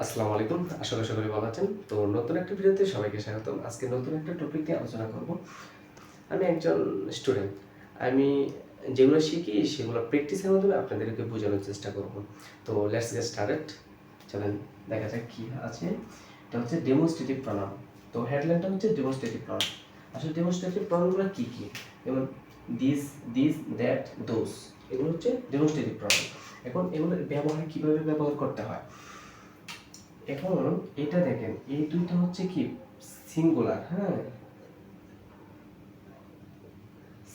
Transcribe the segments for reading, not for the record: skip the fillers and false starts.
আসসালামু আলাইকুম, আশা করি সকলে ভালো আছেন। তো নতুন একটা ভিডিওতে সবাইকে স্বাগতম। আজকে নতুন একটা টপিক নিয়ে আলোচনা করব। আমি একজন স্টুডেন্ট। আমি যেগুলো শিখি সেগুলো প্র্যাকটিসের মাধ্যমে আপনাদেরকে বোঝানোর চেষ্টা করব। তো লেটস গেট স্টার্টেড। চলেন দেখা যাক কি আছে। এটা হচ্ছে ডেমনস্ট্রেটিভ প্রনাউন। তো হেডলাইনটা হচ্ছে ডেমনস্ট্রেটিভ প্রনাউন। আসলে ডেমনস্ট্রেটিভ প্রনাউনগুলো কি কি? যেমন দিস, দ্যাট, দোজ, এগুলো হচ্ছে ডেমনস্ট্রেটিভ প্রনাউন। এখন এগুলোর ব্যবহার কিভাবে ব্যবহার করতে হয়? এখন এটা দেখেন, এই দুইটা হচ্ছে কি সিঙ্গুলার, হ্যাঁ,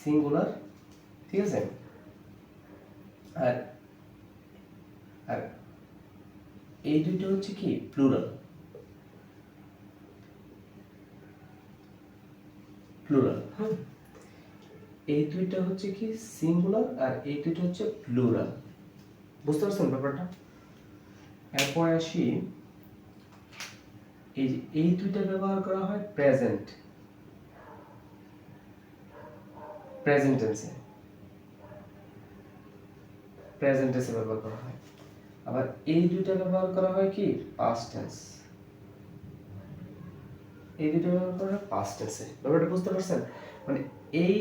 সিঙ্গুলার, ঠিক আছে। আর আর এই দুইটা হচ্ছে কি প্লুরাল, হ্যাঁ। এই দুইটা হচ্ছে কি সিঙ্গুলার আর এই দুইটা হচ্ছে প্লুরাল। বুঝতে পারছেন ব্যাপারটা? এরপর আসি, এই যে এই দুইটা ব্যবহার করা হয় প্রেজেন্ট টেন্সে, ব্যবহার করা হয়। আবার এই দুইটা ব্যবহার করা হয় কি পাস্ট টেন্স, এই দুটো ব্যবহার করা হয় পাস্ট টেন্সে। ব্যাপারটা বুঝতে পারছেন? মানে এই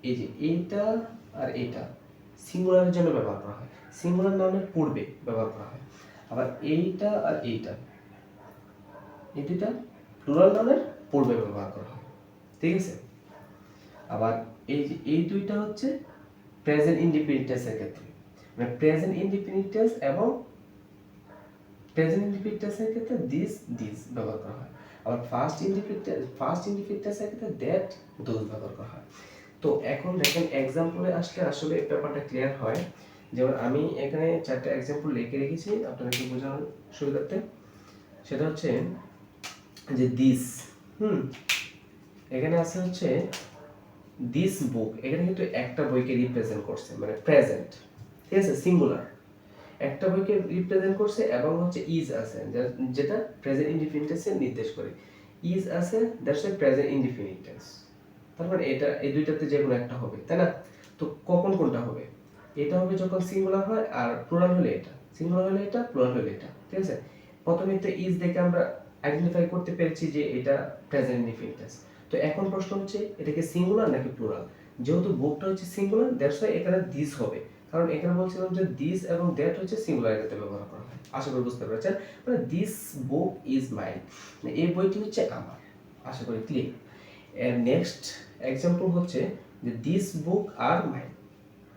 এই যে এইটা আর এইটা সিঙ্গুলারের জন্য ব্যবহার করা হয়, সিঙ্গুলার নাউনের পূর্বে ব্যবহার করা হয়। আবার এইটা আর এইটা, এই দুইটা প্লুরাল নাউনের পূর্বে ব্যবহার করা হয়, ঠিক আছে। আবার এই যে এই দুইটা হচ্ছে প্রেজেন্ট ইনডিফিনিট টেন্সের ক্ষেত্রে, মানে প্রেজেন্ট ইনডিফিনিট টেন্স এবং প্রেজেন্ট ইনডিফিনিট টেন্সের ক্ষেত্রে দিস ব্যবহার করা হয়। আবার ফার্স্ট ইনডিফিনিট টেন্সের ক্ষেত্রে দ্যাট, দোজ ব্যবহার করা হয়। তো এখন দেখেন এক্সাম্পলে আসলে আসলে ব্যাপারটা ক্লিয়ার হয়। যেমন আমি এখানে 4টা এক্সাম্পল লিখে রেখেছি আপনাদেরকে বোঝানোর সুবিধার্থে। সেটা হচ্ছে যে দিস, এখানে আছে হচ্ছে দিস বুক, এখানে কিন্তু একটা বইকে রিপ্রেজেন্ট করছে, মানে প্রেজেন্ট, ঠিক আছে, সিঙ্গুলার একটা বইকে রিপ্রেজেন্ট করছে। এবং হচ্ছে ইজ আছে যেটা প্রেজেন্ট ইনডিফিনিট টেন্সে নির্দেশ করে। ইজ আছে, that's a present indefinite tense. তার মানে এটা এই দুইটাতে যে কোনো একটা হবে, তাই না? তো কখন কোনটা হবে? এটা হবে যখন সিঙ্গুলার হয়, আর প্লুরাল হলে এটা, সিঙ্গুলার হলে এটা, প্লুরাল হলে এটা, ঠিক আছে। প্রথমে তো ইজ দেখে আমরা আইডেন্টিফাই করতে পেরেছি যে এটা প্রেজেন্ট ইনডিফিনিট টেন্স। তো এখন প্রশ্ন হচ্ছে এটা কি সিঙ্গুলার নাকি প্লুরাল? যেহেতু বুকটা হচ্ছে সিঙ্গুলার, দ্যাটস ওয়াই এখানে দিস হবে, কারণ এখানে বলছিলাম যে দিস এবং দ্যাট হচ্ছে সিঙ্গুলার ক্ষেত্রে ব্যবহার করা হয়। আশা করি বুঝতে পেরেছেন। মানে দিস বুক ইজ মাইন, এই বইটি হচ্ছে আমার। আশা করি ক্লিয়ার। এর নেক্সট এক্সাম্পল হচ্ছে যে দিস বুক আর মাইন,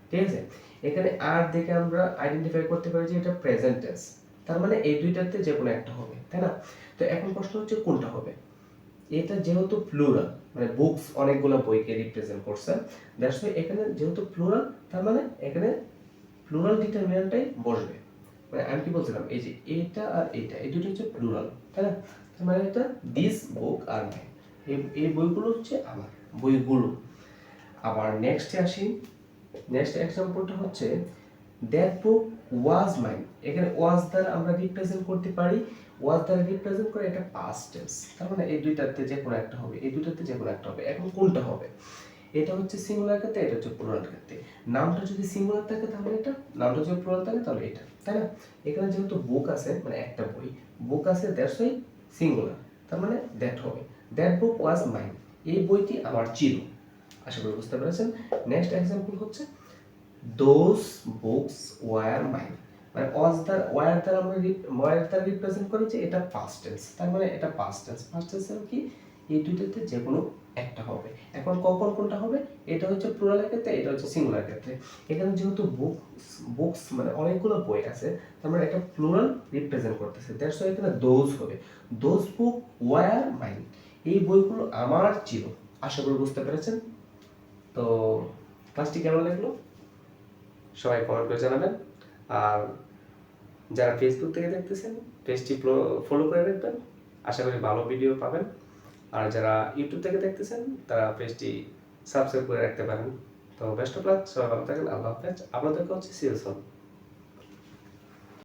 ঠিক আছে। এখানে আর দেখে আমরা আইডেন্টিফাই করতে পারি যে এটা প্রেজেন্ট টেন্স, তার মানে এই দুইটাতে যে কোনো একটা হবে, তাই না? তো এখন প্রশ্ন হচ্ছে কোনটা হবে। এটা যেহেতু প্লুরাল, মানে বুকস অনেকগুলো বইকে রিপ্রেজেন্ট করছে, দ্যাটস ওয়াই এখানে যেহেতু প্লুরাল, তার মানে এখানে প্লুরাল ডিটারমিনেন্টটাই বসবে। মানে আমি কি বলছিলাম, এই যে এইটা আর এইটা, এই দুটো হচ্ছে প্লুরাল, তাই না? তার মানে এটা দিস বুক আর মাইন, এই বইগুলো হচ্ছে আমার, বইগুলো। আবার নেক্সটে আসি, নেক্সট এক্সাম্পলটা হচ্ছে দ্যাট বুক ওয়াজ মাইন। এখানে ওয়াজ দ্বারা আমরা রিপ্রেজেন্ট করতে পারি, ওয়াজ দ্বারা রিপ্রেজেন্ট করে এটা পাস্ট টেন্স, তার মানে এই দুইটাতে যে কোনো একটা হবে, এই দুইটাতে যে কোনো একটা হবে। এখন কোনটা হবে? এটা হচ্ছে সিঙ্গুলার ক্ষেত্রে, এটা হচ্ছে প্লুরাল ক্ষেত্রে। নামটা যদি সিঙ্গুলার থাকে তাহলে এটা, নামটা যদি প্লুরাল থাকে তাহলে এটা, তাই না? এখানে যেহেতু বুক আছে, মানে একটা বই, বুক আছে, দ্যাটস ওয়াই সিঙ্গুলার, তার মানে দ্যাট হবে। দ্যাট বুক ওয়াজ মাইন, এই বইটি আমার ছিল। আশা করি বুঝতে পেরেছেন। নেক্সট এক্সাম্পল হচ্ছে দোজ বুকস ওয়ার মাইন, মানে ওয়ার দ্বারা আমরা ওয়ার দ্বারা রিপ্রেজেন্ট করি যে এটা পাস্ট টেন্স, তার মানে এটা পাস্ট টেন্স। পাস্ট টেন্সের কি এই দুইটাতে যে কোনো একটা হবে। এখন কখন কোনটা হবে? এটা হচ্ছে প্লুরালের ক্ষেত্রে, এটা হচ্ছে সিঙ্গুলার ক্ষেত্রে। এখানে যেহেতু বুকস মানে অনেকগুলো বই আছে, তার মানে এটা প্লুরাল রিপ্রেজেন্ট করতেছে, দ্যাটস ওয়াই এখানে দোজ হবে। দোজ বুক ওয়ার মাইন, এই বইগুলো আমার ছিল। আশা করি বুঝতে পেরেছেন। তো ক্লাসটি কেমন লাগলো সবাই কমেন্ট করে জানাবেন। আর যারা ফেসবুক থেকে দেখতেছেন, পেজটি ফলো করে রাখবেন, আশা করি ভালো ভিডিও পাবেন। আর যারা ইউটিউব থেকে দেখতেছেন তারা পেজটি সাবস্ক্রাইব করে রাখতে পারেন। তো বেস্ট অফ লাক, সবাই ভালো থাকেন, আল্লাহ হাফেজ। আপনাদেরকে হচ্ছে সিরিয়াস